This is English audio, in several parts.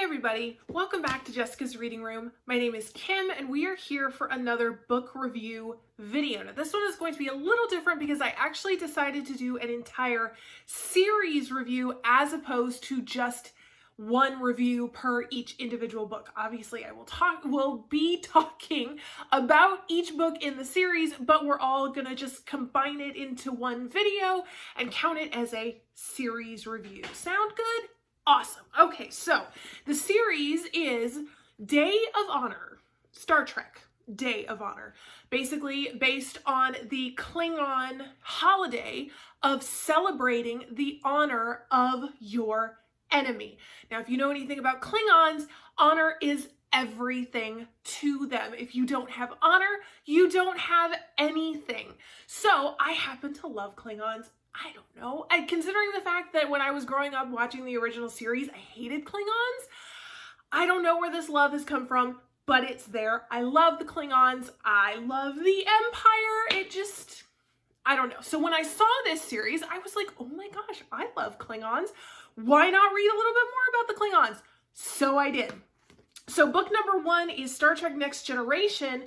everybody, welcome back to Jessica's Reading Room. My name is Kim and we are here for another book review video. Now this one is going to be a little different because I actually decided to do an entire series review as opposed to just one review per each individual book. Obviously I will be talking about each book in the series, but we're all gonna just combine it into one video and count it as a series review. Sound good? Awesome. Okay, so the series is Day of Honor, Star Trek Day of Honor, basically based on the Klingon holiday of celebrating the honor of your enemy. Now, if you know anything about Klingons, honor is everything to them. If you don't have honor, you don't have anything. So I happen to love Klingons. I don't know. Considering the fact that when I was growing up watching the original series, I hated Klingons. I don't know where this love has come from, but it's there. I love the Klingons. I love the Empire. I don't know. So when I saw this series, I was like, oh my gosh, I love Klingons. Why not read a little bit more about the Klingons? So I did. So book number 1 is Star Trek Next Generation,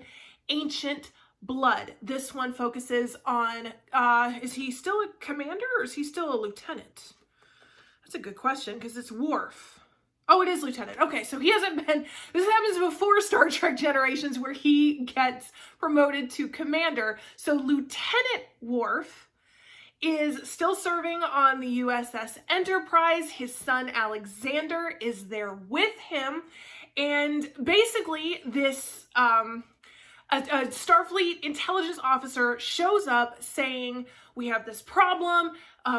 Ancient Blood. This one focuses on, is he still a commander or is he still a lieutenant? That's a good question because it's Worf. Oh, it is lieutenant. Okay, so he hasn't been, this happens before Star Trek Generations where he gets promoted to commander. So Lieutenant Worf is still serving on the USS Enterprise. His son Alexander is there with him. And basically this, a Starfleet intelligence officer shows up saying, we have this problem.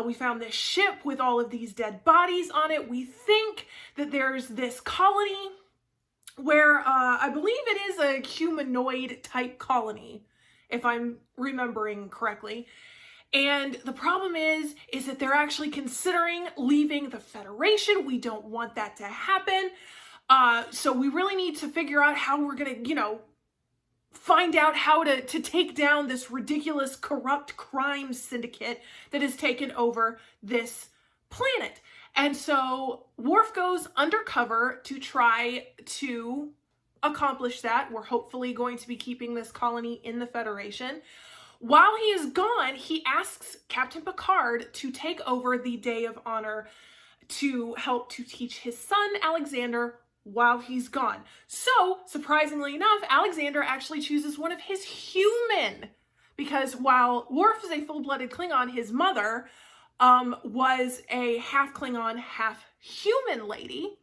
We found this ship with all of these dead bodies on it. We think that there's this colony where I believe it is a humanoid type colony, if I'm remembering correctly. And the problem is that they're actually considering leaving the Federation. We don't want that to happen. So we really need to figure out how we're gonna, find out how to take down this ridiculous corrupt crime syndicate that has taken over this planet. And so Worf goes undercover to try to accomplish that. We're hopefully going to be keeping this colony in the Federation. While he is gone, he asks Captain Picard to take over the Day of Honor to help to teach his son Alexander while he's gone. So, surprisingly enough, Alexander actually chooses one of his human, because while Worf is a full-blooded Klingon, his mother was a half Klingon, half human lady.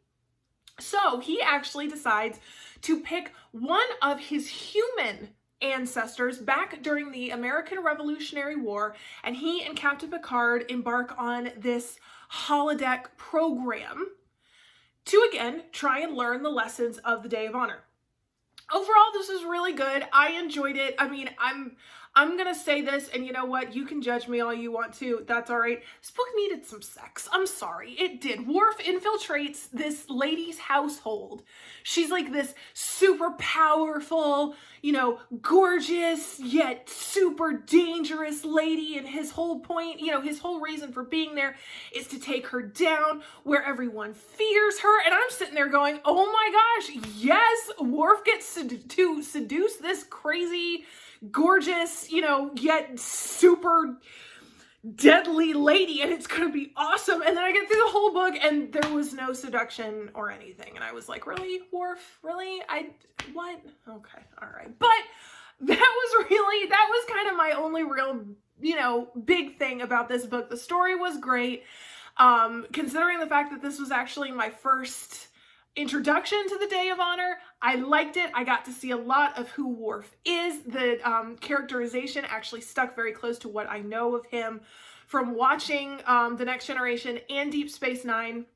So he actually decides to pick one of his human ancestors back during the American Revolutionary War, and he and Captain Picard embark on this holodeck program to again try and learn the lessons of the Day of Honor. Overall, this was really good. I enjoyed it. I mean, I'm gonna say this, and you know what? You can judge me all you want to. That's all right. This book needed some sex. I'm sorry. It did. Worf infiltrates this lady's household. She's like this super powerful, gorgeous, yet super dangerous lady. And his whole point, his whole reason for being there is to take her down where everyone fears her. And I'm sitting there going, oh my gosh, yes, Worf gets to seduce this crazy, gorgeous, yet super deadly lady, and it's gonna be awesome. And then I get through the whole book and there was no seduction or anything, and I was like, really, Worf? Really? What? Okay, all right. But that was kind of my only real, big thing about this book. The story was great. Considering the fact that this was actually my first introduction to the Day of Honor, I liked it. I got to see a lot of who Worf is. The characterization actually stuck very close to what I know of him from watching The Next Generation and Deep Space Nine.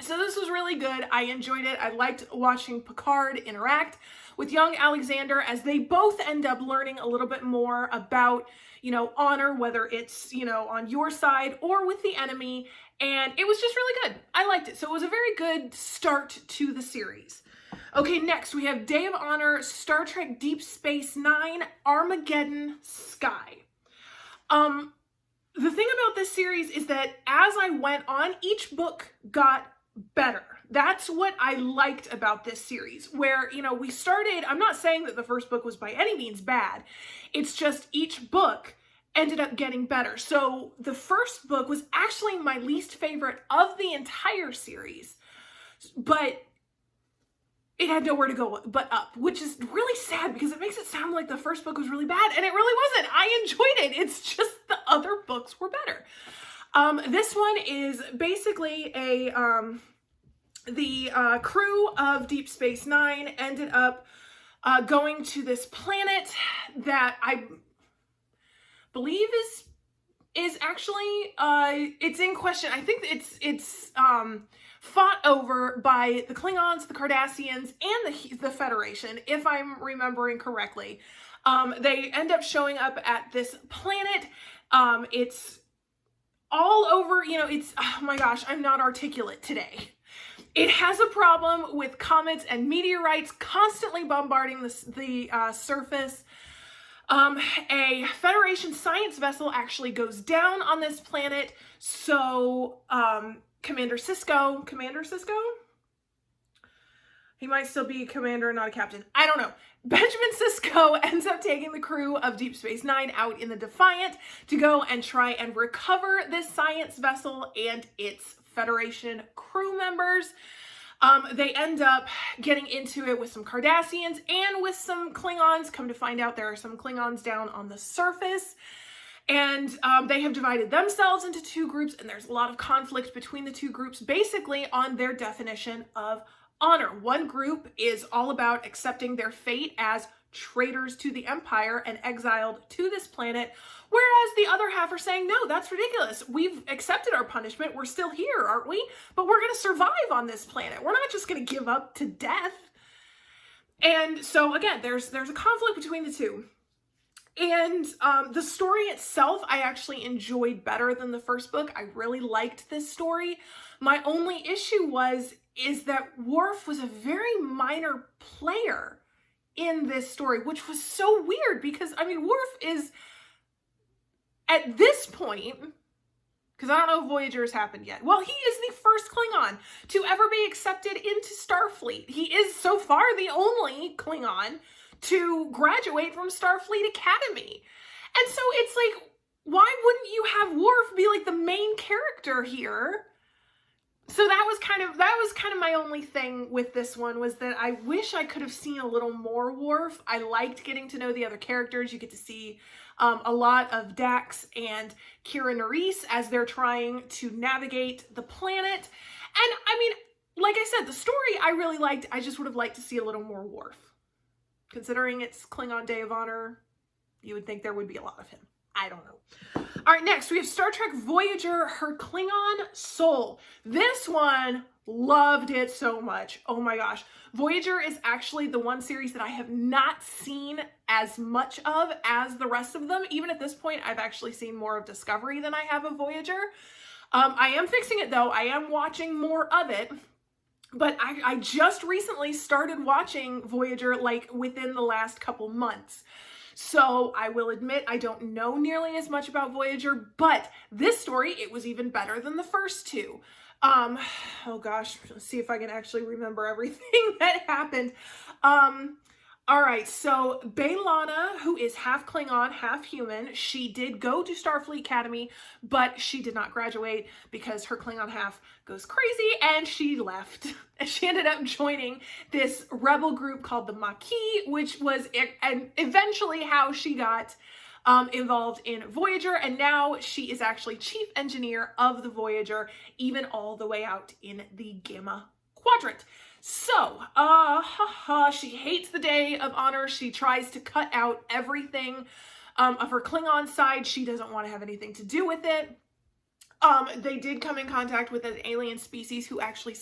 So this was really good. I enjoyed it. I liked watching Picard interact with young Alexander as they both end up learning a little bit more about, honor, whether it's, on your side or with the enemy. And it was just really good. I liked it. So it was a very good start to the series. Okay, next we have Day of Honor, Star Trek Deep Space Nine, Armageddon Sky. The thing about this series is that as I went on, each book got better. That's what I liked about this series, where, you know, we started, I'm not saying that the first book was by any means bad. It's just each book ended up getting better. So the first book was actually my least favorite of the entire series, but it had nowhere to go but up, which is really sad because it makes it sound like the first book was really bad, and it really wasn't. I enjoyed it. It's just the other books were better. This one is basically the crew of Deep Space Nine ended up going to this planet that I believe is actually it's in question. I think it's fought over by the Klingons, the Cardassians, and the Federation, if I'm remembering correctly. They end up showing up at this planet. It's all over, you know, it's, oh my gosh, I'm not articulate today. It has a problem with comets and meteorites constantly bombarding the surface. A Federation science vessel actually goes down on this planet, so Commander Sisko? He might still be a commander, not a captain. I don't know. Benjamin Sisko ends up taking the crew of Deep Space Nine out in the Defiant to go and try and recover this science vessel and its Federation crew members. They end up getting into it with some Cardassians and with some Klingons. Come to find out, there are some Klingons down on the surface. And they have divided themselves into two groups, and there's a lot of conflict between the two groups, basically on their definition of honor. One group is all about accepting their fate as traitors to the Empire and exiled to this planet, whereas the other half are saying, no, that's ridiculous. We've accepted our punishment. We're still here, aren't we? But we're going to survive on this planet. We're not just going to give up to death. And so, again, there's a conflict between the two. And the story itself, I actually enjoyed better than the first book. I really liked this story. My only issue is that Worf was a very minor player in this story, which was so weird because, I mean, Worf is, at this point, because I don't know if Voyager has happened yet, well, he is the first Klingon to ever be accepted into Starfleet. He is, so far, the only Klingon to graduate from Starfleet Academy. And so it's like, why wouldn't you have Worf be like the main character here? So that was kind of my only thing with this one, was that I wish I could have seen a little more Worf. I liked getting to know the other characters. You get to see a lot of Dax and Kira Nerys as they're trying to navigate the planet. And I mean, like I said, the story I really liked. I just would have liked to see a little more Worf. Considering it's Klingon Day of Honor, you would think there would be a lot of him. I don't know. All right, next we have Star Trek Voyager, Her Klingon Soul. This one, loved it so much. Oh my gosh. Voyager is actually the one series that I have not seen as much of as the rest of them. Even at this point, I've actually seen more of Discovery than I have of Voyager. I am fixing it though. I am watching more of it. But I just recently started watching Voyager, like within the last couple months. So I will admit I don't know nearly as much about Voyager, but this story, it was even better than the first two. Oh gosh, let's see if I can actually remember everything that happened. All right, so B'Elanna, who is half Klingon, half human, she did go to Starfleet Academy, but she did not graduate because her Klingon half goes crazy and she left. And she ended up joining this rebel group called the Maquis, which was eventually how she got involved in Voyager, and now she is actually chief engineer of the Voyager, even all the way out in the Gamma Quadrant. So, she hates the Day of Honor. She tries to cut out everything of her Klingon side. She doesn't want to have anything to do with it. They did come in contact with an alien species who actually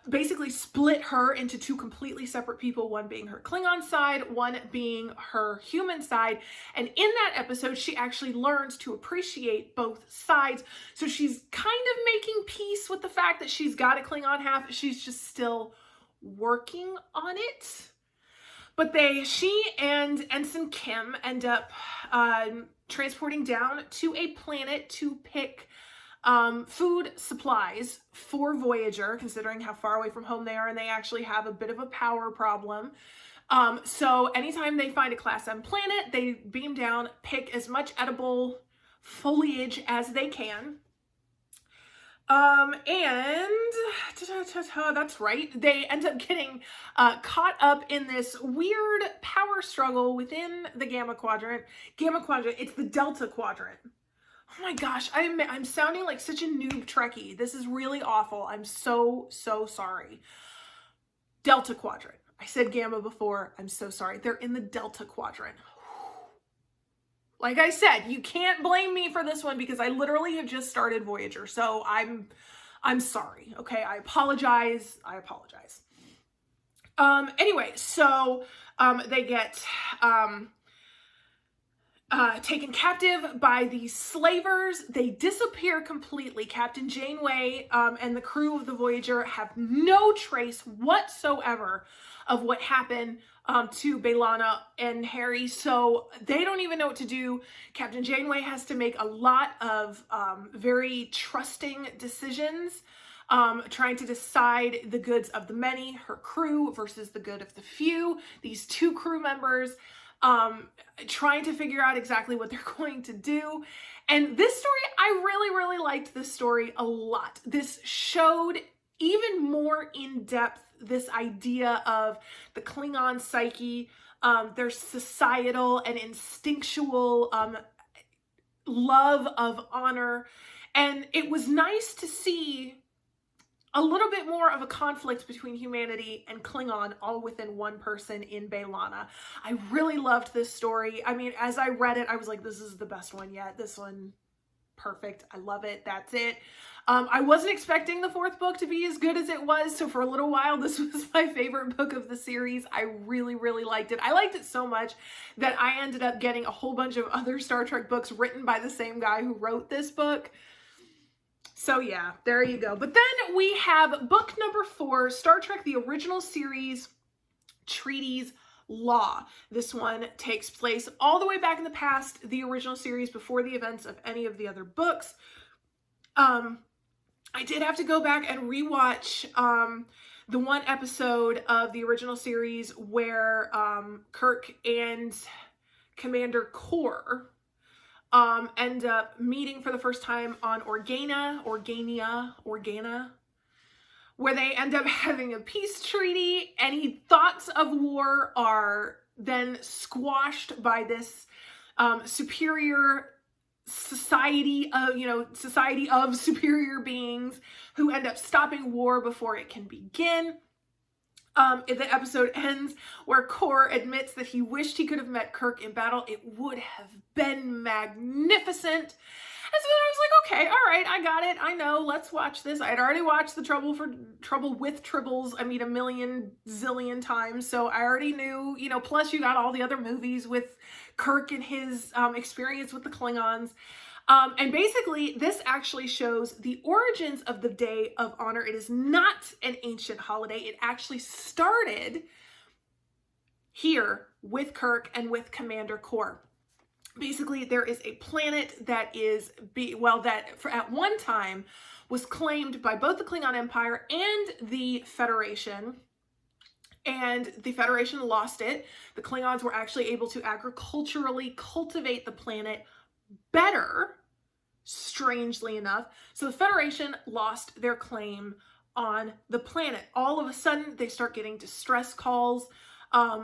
basically split her into two completely separate people, one being her Klingon side, one being her human side. And in that episode, she actually learns to appreciate both sides. So she's kind of making peace with the fact that she's got a Klingon half. She's just still working on it. But she and Ensign Kim end up transporting down to a planet to pick food supplies for Voyager, considering how far away from home they are, and they actually have a bit of a power problem. So anytime they find a Class M planet, they beam down, pick as much edible foliage as they can. That's right, they end up getting caught up in this weird power struggle within the Gamma Quadrant. It's the Delta Quadrant. Oh my gosh, I'm sounding like such a noob Trekkie. This is really awful. I'm so sorry. Delta Quadrant. I said Gamma before. I'm so sorry. They're in the Delta Quadrant. Like I said, you can't blame me for this one because I literally have just started Voyager. So I'm sorry. Okay, I apologize. Anyway, so they get taken captive by these slavers. They disappear completely. Captain Janeway and the crew of the Voyager have no trace whatsoever of what happened to B'Elanna and Harry, so they don't even know what to do. Captain Janeway has to make a lot of very trusting decisions, trying to decide the goods of the many, her crew, versus the good of the few. These two crew members trying to figure out exactly what they're going to do. And this story, I really liked this story a lot. This showed even more in depth this idea of the Klingon psyche, their societal and instinctual love of honor. And it was nice to see a little bit more of a conflict between humanity and Klingon all within one person in B'Elanna. I really loved this story. I mean, as I read it, I was like, this is the best one yet. This one, perfect. I love it. That's it. I wasn't expecting the fourth book to be as good as it was, so for a little while, this was my favorite book of the series. I really liked it. I liked it so much that I ended up getting a whole bunch of other Star Trek books written by the same guy who wrote this book. So yeah, there you go. But then we have book number 4, Star Trek, the original series, Treaties, Law. This one takes place all the way back in the past, the original series, before the events of any of the other books. I did have to go back and rewatch the one episode of the original series where Kirk and Commander Kor end up meeting for the first time on Organa, where they end up having a peace treaty. Any thoughts of war are then squashed by this superior society of superior beings who end up stopping war before it can begin. The episode ends where Kor admits that he wished he could have met Kirk in battle. It would have been magnificent. And so then I was like, okay, all right, I got it. I know, let's watch this. I had already watched the Trouble with Tribbles, I mean, a million zillion times. So I already knew, plus you got all the other movies with Kirk and his experience with the Klingons. And basically, this actually shows the origins of the Day of Honor. It is not an ancient holiday. It actually started here with Kirk and with Commander Kor. Basically, there is a planet that at one time was claimed by both the Klingon Empire and the Federation. And the Federation lost it. The Klingons were actually able to agriculturally cultivate the planet better, strangely enough. So the Federation lost their claim on the planet. All of a sudden, they start getting distress calls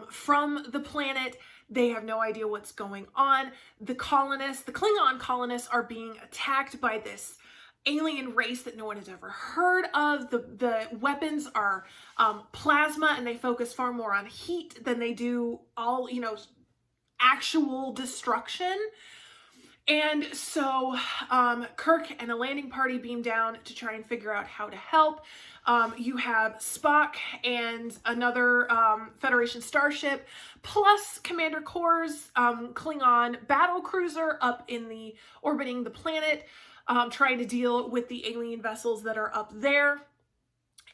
from the planet. They have no idea what's going on. The Klingon colonists are being attacked by this alien race that no one has ever heard of. The weapons are plasma, and they focus far more on heat than they do actual destruction. And so Kirk and a landing party beam down to try and figure out how to help. You have Spock and another Federation starship, plus Commander Kor's Klingon battle cruiser up in the orbiting the planet, trying to deal with the alien vessels that are up there.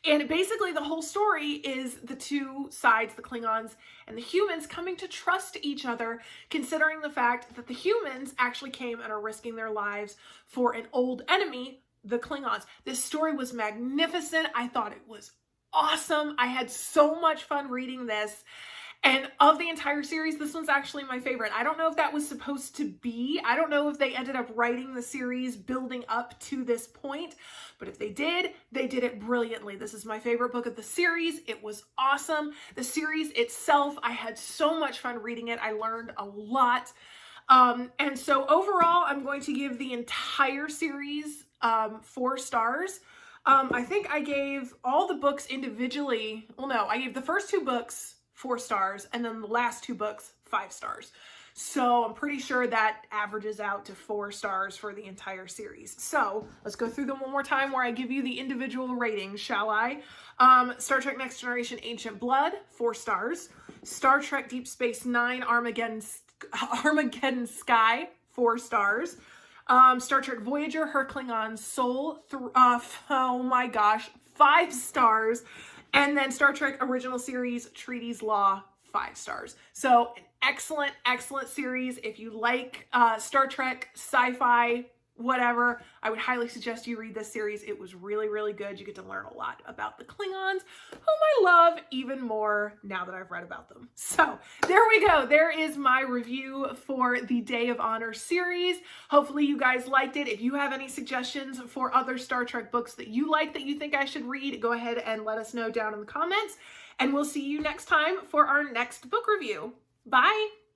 And basically the whole story is the two sides, the Klingons and the humans, coming to trust each other, considering the fact that the humans actually came and are risking their lives for an old enemy, the Klingons. This story was magnificent. I thought it was awesome. I had so much fun reading this. And of the entire series, this one's actually my favorite. I don't know if that was supposed to be. I don't know if they ended up writing the series building up to this point, but if they did it brilliantly. This is my favorite book of the series. It was awesome. The series itself, I had so much fun reading it. I learned a lot. And so overall, I'm going to give the entire series 4 stars. I think I gave all the books individually. Well, no, I gave the first 2 books 4 stars, and then the last 2 books 5 stars. So I'm pretty sure that averages out to 4 stars for the entire series. So let's go through them one more time where I give you the individual ratings, shall I? Star Trek Next Generation Ancient Blood, 4 stars. Star Trek Deep Space Nine Armageddon Sky, 4 stars. Star Trek Voyager, Her Klingon Soul, oh my gosh, 5 stars. And then Star Trek Original Series, Treaties Law, 5 stars. So an excellent, excellent series. If you like Star Trek, sci-fi, whatever, I would highly suggest you read this series. It was really, really good. You get to learn a lot about the Klingons, whom I love even more now that I've read about them. So there we go. There is my review for the Day of Honor series. Hopefully you guys liked it. If you have any suggestions for other Star Trek books that you like that you think I should read, go ahead and let us know down in the comments. And we'll see you next time for our next book review. Bye!